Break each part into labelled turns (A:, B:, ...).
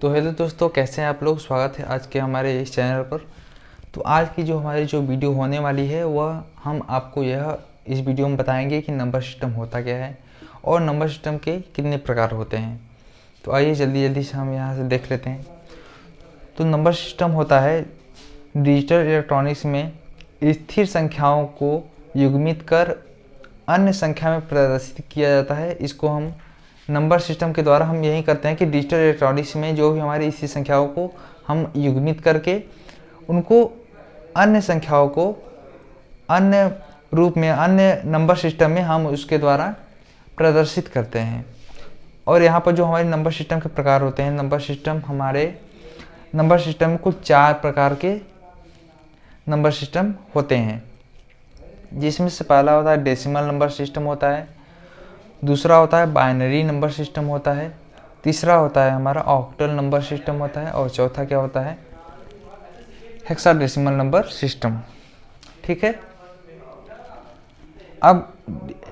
A: तो हेलो दोस्तों, कैसे हैं आप लोग। स्वागत है आज के हमारे इस चैनल पर। तो आज की जो हमारी वीडियो होने वाली है वह हम आपको इस वीडियो में बताएंगे कि नंबर सिस्टम होता क्या है और नंबर सिस्टम के कितने प्रकार होते हैं। तो आइए जल्दी जल्दी से हम यहाँ से देख लेते हैं। तो नंबर सिस्टम होता है डिजिटल इलेक्ट्रॉनिक्स में स्थिर संख्याओं को युग्मित कर अन्य संख्या में प्रदर्शित किया जाता है। इसको हम नंबर सिस्टम के द्वारा हम यही करते हैं कि डिजिटल इलेक्ट्रॉनिक्स में जो भी हमारी इसी संख्याओं को हम युग्मित करके उनको अन्य संख्याओं को अन्य रूप में अन्य नंबर सिस्टम में हम उसके द्वारा प्रदर्शित करते हैं। और यहाँ पर जो हमारे नंबर सिस्टम के प्रकार होते हैं, हमारे नंबर सिस्टम में कुल 4 प्रकार के नंबर सिस्टम होते हैं, जिसमें से पहला होता है डेसिमल नंबर सिस्टम होता है, दूसरा होता है बाइनरी नंबर सिस्टम होता है, तीसरा होता है हमारा ऑक्टल नंबर सिस्टम होता है और चौथा क्या होता है हेक्साडेसिमल नंबर सिस्टम। ठीक है। अब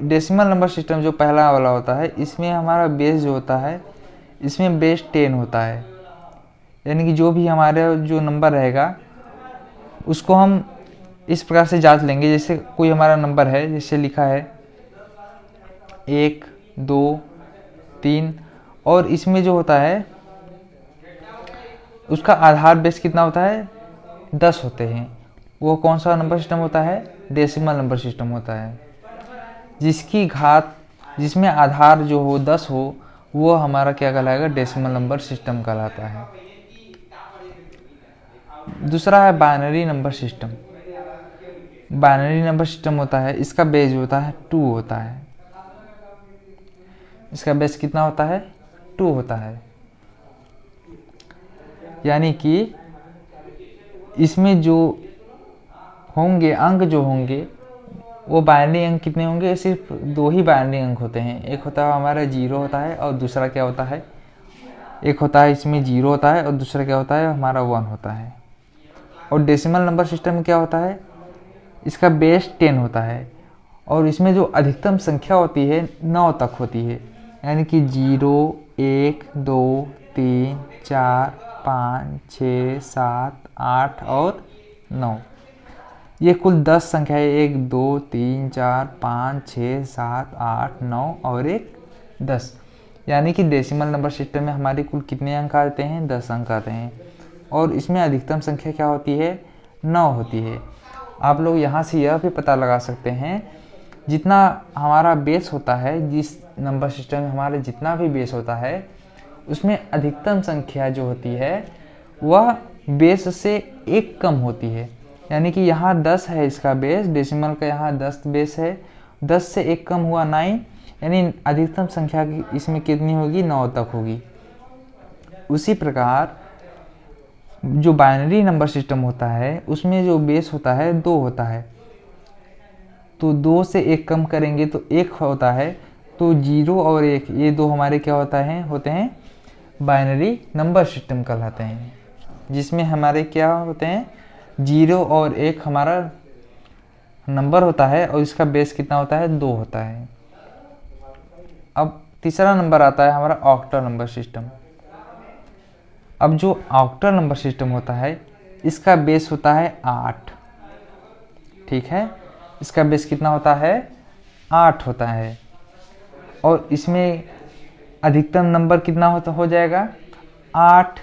A: डेसिमल नंबर सिस्टम जो पहला वाला होता है, इसमें हमारा बेस जो होता है, इसमें बेस 10 होता है। यानी कि जो भी हमारे जो नंबर रहेगा उसको हम इस प्रकार से जांच लेंगे। जैसे कोई हमारा नंबर है, जैसे लिखा है 1, 2, 3 और इसमें जो होता है उसका आधार बेस कितना होता है 10 होते हैं। वो कौन सा नंबर सिस्टम होता है, डेसिमल नंबर सिस्टम होता है। जिसकी घात जिसमें आधार जो हो 10 हो वो हमारा क्या कहलाएगा, डेसिमल नंबर सिस्टम कहलाता है। दूसरा है binary number system. Binary number system होता है, इसका बेस जो होता है 2 होता है। इसका बेस कितना होता है 2 होता है। यानी कि इसमें जो होंगे अंक जो होंगे वो बाइनरी अंक कितने होंगे, सिर्फ 2 ही बाइनरी अंक होते हैं। एक होता है हमारा 0 होता है और दूसरा क्या होता है, एक होता है इसमें 0 होता है और दूसरा क्या होता है हमारा 1 होता है। और डेसिमल नंबर सिस्टम में क्या होता है, इसका बेस 10 होता है और इसमें जो अधिकतम संख्या होती है 9 तक होती है। यानी कि 0, 1, 2, 3, 4, 5, 6, 7, 8 और 9। ये कुल 10 संख्या है, 1, 2, 3, 4, 5, 6, 7, 8, 9 और एक 10। यानी कि डेसिमल नंबर सिस्टम में हमारे कुल कितने अंक आते हैं, 10 अंक आते हैं। और इसमें अधिकतम संख्या क्या होती है, 9 होती है। आप लोग यहाँ से यह भी पता लगा सकते हैं, जितना हमारा बेस होता है, जिस नंबर सिस्टम में हमारा जितना भी बेस होता है उसमें अधिकतम संख्या जो होती है वह बेस से 1 कम होती है। यानी कि यहाँ 10 है इसका बेस, डेसिमल का यहाँ 10 बेस है, 10 से 1 कम हुआ 9, यानी अधिकतम संख्या इसमें कितनी होगी, 9 तक होगी। उसी प्रकार जो बाइनरी नंबर सिस्टम होता है उसमें जो बेस होता है 2 होता है। तो 2 से 1 कम करेंगे तो 1 होता है। तो 0 और 1 ये 2 हमारे क्या होते हैं बाइनरी नंबर सिस्टम कहलाते हैं, जिसमें हमारे क्या होते हैं 0 और 1 हमारा नंबर होता है और इसका बेस कितना होता है 2 होता है। अब तीसरा नंबर आता है हमारा ऑक्टल नंबर सिस्टम। अब जो ऑक्टल नंबर सिस्टम होता है इसका बेस होता है 8। ठीक है, इसका बेस कितना होता है 8 होता है। और इसमें अधिकतम नंबर कितना हो जाएगा 8।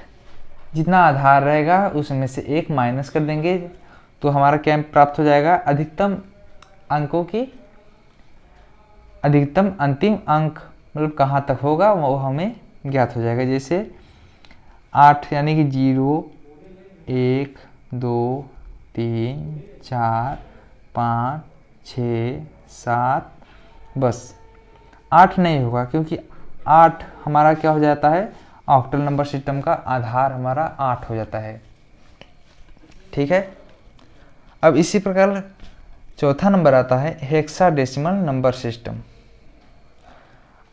A: जितना आधार रहेगा उसमें से 1 माइनस कर देंगे तो हमारा क्या प्राप्त हो जाएगा, अधिकतम अंकों की अधिकतम अंतिम अंक मतलब कहाँ तक होगा वो हमें ज्ञात हो जाएगा। जैसे 8 यानी कि 0, 1, 2, 3, 4, 5, 6, 7, बस 8 नहीं होगा, क्योंकि 8 हमारा क्या हो जाता है, ऑक्टल नंबर सिस्टम का आधार हमारा 8 हो जाता है। ठीक है। अब इसी प्रकार चौथा नंबर आता है हेक्साडेसिमल नंबर सिस्टम।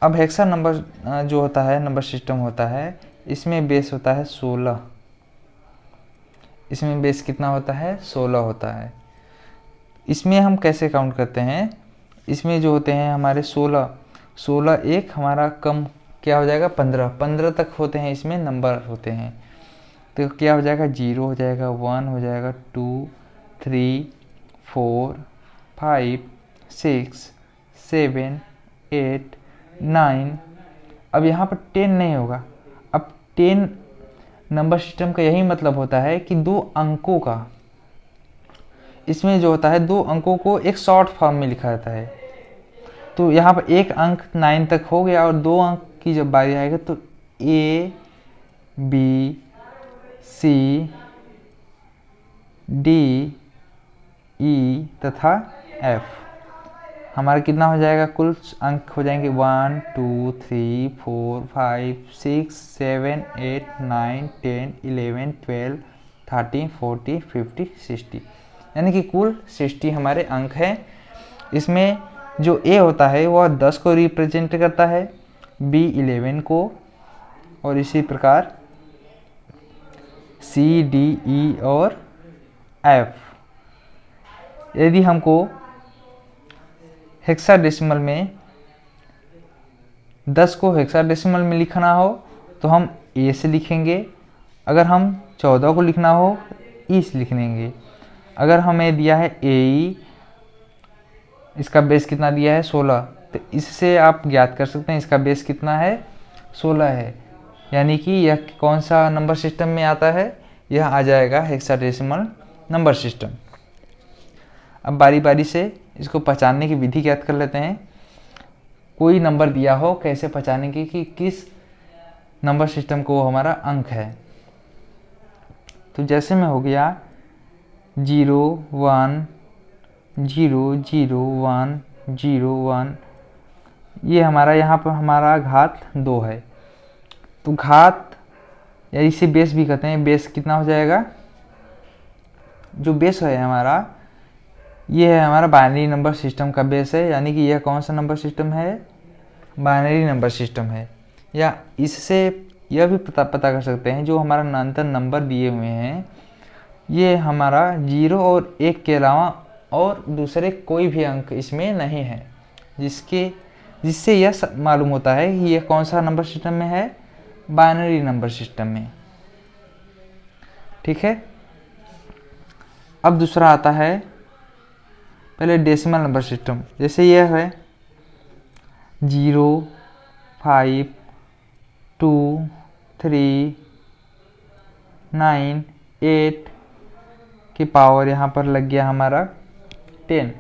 A: अब हेक्सा नंबर जो होता है नंबर सिस्टम होता है, इसमें बेस होता है 16। इसमें बेस कितना होता है 16 होता है। इसमें हम कैसे काउंट करते हैं, इसमें जो होते हैं हमारे 16 एक हमारा कम क्या हो जाएगा 15, 15 तक होते हैं इसमें नंबर होते हैं। तो क्या हो जाएगा 0 हो जाएगा, 1 हो जाएगा, 2 3 4 5 6 7 8 9। अब यहाँ पर 10 नहीं होगा। अब 10 नंबर सिस्टम का यही मतलब होता है कि 2 अंकों का, इसमें जो होता है 2 अंकों को एक शॉर्ट फॉर्म में लिखा जाता है। तो यहाँ पर एक अंक 9 तक हो गया और 2 अंक की जब बारी आएगा तो A B C D E तथा F। हमारा कितना हो जाएगा, कुल अंक हो जाएंगे 1 2 3 4 5 6 7 8 9 10 11 12 13 14 15 60, यानी कि कुल 60 हमारे अंक हैं। इसमें जो A होता है वह 10 को रिप्रेजेंट करता है, B 11 को, और इसी प्रकार C D E और F। यदि हमको हेक्साडेसिमल में 10 को हेक्साडेसिमल में लिखना हो तो हम A से लिखेंगे, अगर हम 14 को लिखना हो E से लिख लेंगे। अगर हमें दिया है AE, इसका बेस कितना दिया है 16, तो इससे आप ज्ञात कर सकते हैं इसका बेस कितना है 16 है, यानी कि यह कौन सा नंबर सिस्टम में आता है, यह आ जाएगा हेक्साडेसिमल नंबर सिस्टम। अब बारी बारी से इसको पहचानने की विधि ज्ञात कर लेते हैं। कोई नंबर दिया हो कैसे पहचानेंगे कि किस नंबर सिस्टम को हमारा अंक है। तो जैसे में हो गया 0 1 0 0 1 0 1, ये हमारा यहाँ पर हमारा घात 2 है। तो घात या इसे बेस भी कहते हैं, बेस कितना हो जाएगा, जो बेस है हमारा, ये है हमारा बाइनरी नंबर सिस्टम का बेस है, यानी कि यह कौन सा नंबर सिस्टम है, बाइनरी नंबर सिस्टम है। या इससे यह भी पता कर सकते हैं जो हमारा निरंतर नंबर दिए हुए हैं ये हमारा 0 और 1 के अलावा और दूसरे कोई भी अंक इसमें नहीं है, जिससे यह मालूम होता है कि यह कौन सा नंबर सिस्टम में है, बाइनरी नंबर सिस्टम में। ठीक है। अब दूसरा आता है पहले डेसिमल नंबर सिस्टम। जैसे यह है 0 5 2 3 9 8 की पावर यहाँ पर लग गया हमारा 10।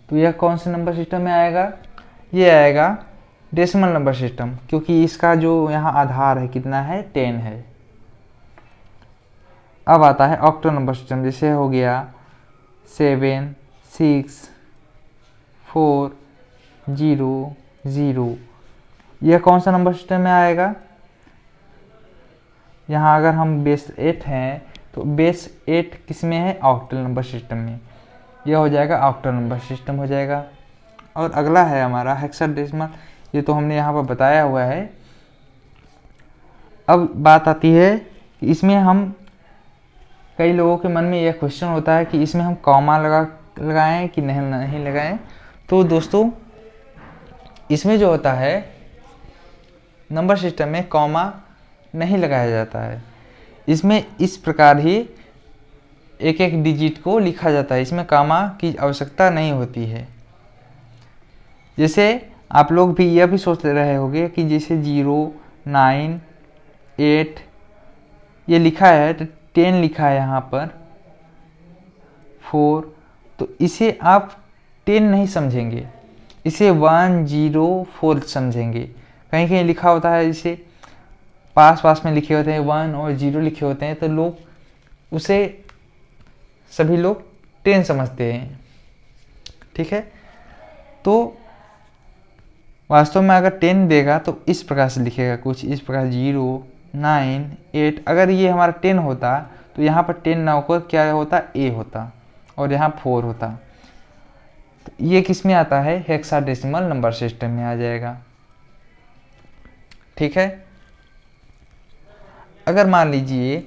A: तो यह कौन से नंबर सिस्टम में आएगा, ये आएगा डेसिमल नंबर सिस्टम, क्योंकि इसका जो यहाँ आधार है कितना है 10 है। अब आता है ऑक्टल नंबर सिस्टम। जैसे हो गया 7 6 4 0 0, यह कौन सा नंबर सिस्टम में आएगा, यहाँ अगर हम बेस 8 हैं तो बेस 8 किस में है, ऑक्टल नंबर सिस्टम में, यह हो जाएगा ऑक्टल नंबर सिस्टम हो जाएगा। और अगला है हमारा हेक्साडेसिमल, ये तो हमने यहाँ पर बताया हुआ है। अब बात आती है कि इसमें हम, कई लोगों के मन में यह क्वेश्चन होता है कि इसमें हम कॉमा लगाएं कि नहीं लगाएं। तो दोस्तों इसमें जो होता है नंबर सिस्टम में कॉमा नहीं लगाया जाता है, इसमें इस प्रकार ही एक एक डिजिट को लिखा जाता है, इसमें कॉमा की आवश्यकता नहीं होती है। जैसे आप लोग भी यह भी सोच रहे होंगे कि जैसे 0 9 8 ये लिखा है, तो 10 लिखा है यहाँ पर 4, तो इसे आप 10 नहीं समझेंगे, इसे 1 0 4 समझेंगे। कहीं कहीं लिखा होता है, इसे पास में लिखे होते हैं 1 और 0 लिखे होते हैं, तो लोग उसे सभी लोग 10 समझते हैं। ठीक है। तो वास्तव में अगर 10 देगा तो इस प्रकार से लिखेगा, कुछ इस प्रकार 0 9 8। अगर ये हमारा 10 होता तो यहाँ पर 10 ना होकर क्या होता, A होता और यहाँ 4 होता। तो ये किस में आता है, हेक्साडेसिमल नंबर सिस्टम में आ जाएगा। ठीक है। अगर मान लीजिए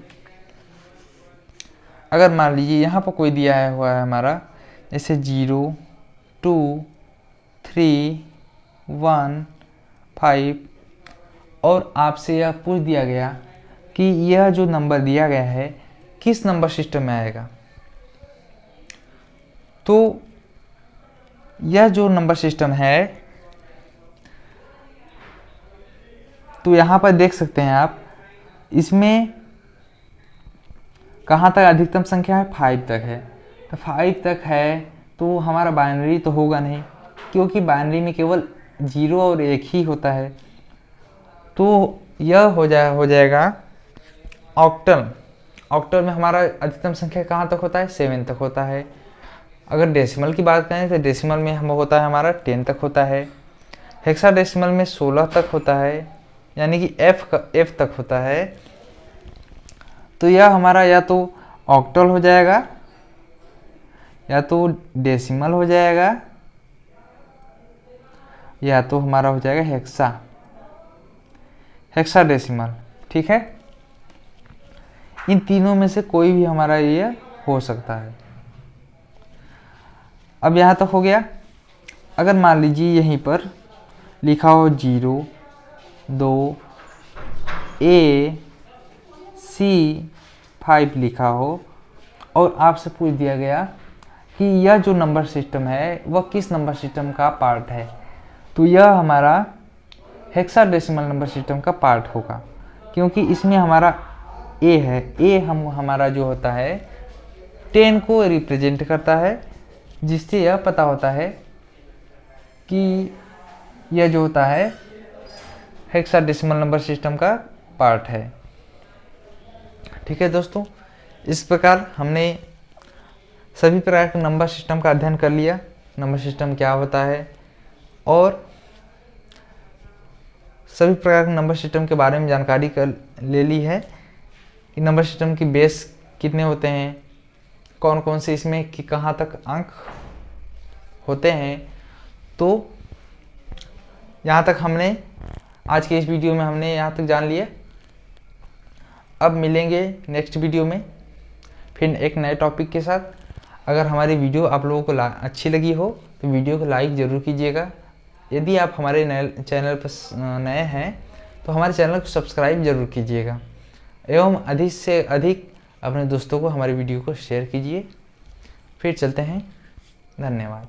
A: यहाँ पर कोई दिया हुआ है हमारा, जैसे 0 2 3 1 5 और आपसे यह पूछ दिया गया कि यह जो नंबर दिया गया है किस नंबर सिस्टम में आएगा। तो यह जो नंबर सिस्टम है, तो यहाँ पर देख सकते हैं आप, इसमें कहाँ तक अधिकतम संख्या है, 5 तक है। तो 5 तक है तो हमारा बाइनरी तो होगा नहीं, क्योंकि बाइनरी में केवल 0 और 1 ही होता है। तो यह हो जाएगा ऑक्टल। ऑक्टल में हमारा अधिकतम संख्या कहाँ तक होता है, 7 तक होता है। अगर डेसिमल की बात करें तो डेसिमल में हम होता है हमारा 10 तक होता है। हेक्साडेसिमल में 16 तक होता है, यानी कि F तक होता है। तो यह हमारा या तो ऑक्टल हो जाएगा या तो डेसिमल हो जाएगा या तो हमारा हो जाएगा हेक्साडेसिमल। ठीक है, इन तीनों में से कोई भी हमारा ये हो सकता है। अब यहाँ तक हो गया। अगर मान लीजिए यहीं पर लिखा हो 0, 2, A, C, 5 लिखा हो और आपसे पूछ दिया गया कि यह जो नंबर सिस्टम है वह किस नंबर सिस्टम का पार्ट है, तो यह हमारा हेक्साडेसिमल नंबर सिस्टम का पार्ट होगा, क्योंकि इसमें हमारा A है। A हमारा जो होता है 10 को रिप्रेजेंट करता है, जिससे यह पता होता है कि यह जो होता है हेक्साडेसिमल नंबर सिस्टम का पार्ट है। ठीक है दोस्तों, इस प्रकार हमने सभी प्रकार के नंबर सिस्टम का अध्ययन कर लिया। नंबर सिस्टम क्या होता है और सभी प्रकार के नंबर सिस्टम के बारे में जानकारी ले ली है कि नंबर सिस्टम की बेस कितने होते हैं, कौन कौन से इसमें कि कहाँ तक अंक होते हैं। तो यहाँ तक हमने आज के इस वीडियो में हमने यहाँ तक जान लिया। अब मिलेंगे नेक्स्ट वीडियो में फिर एक नए टॉपिक के साथ। अगर हमारी वीडियो आप लोगों को अच्छी लगी हो तो वीडियो को लाइक ज़रूर कीजिएगा। यदि आप हमारे चैनल पर नए हैं तो हमारे चैनल को सब्सक्राइब जरूर कीजिएगा एवं अधिक से अधिक अपने दोस्तों को हमारी वीडियो को शेयर कीजिए। फिर चलते हैं, धन्यवाद।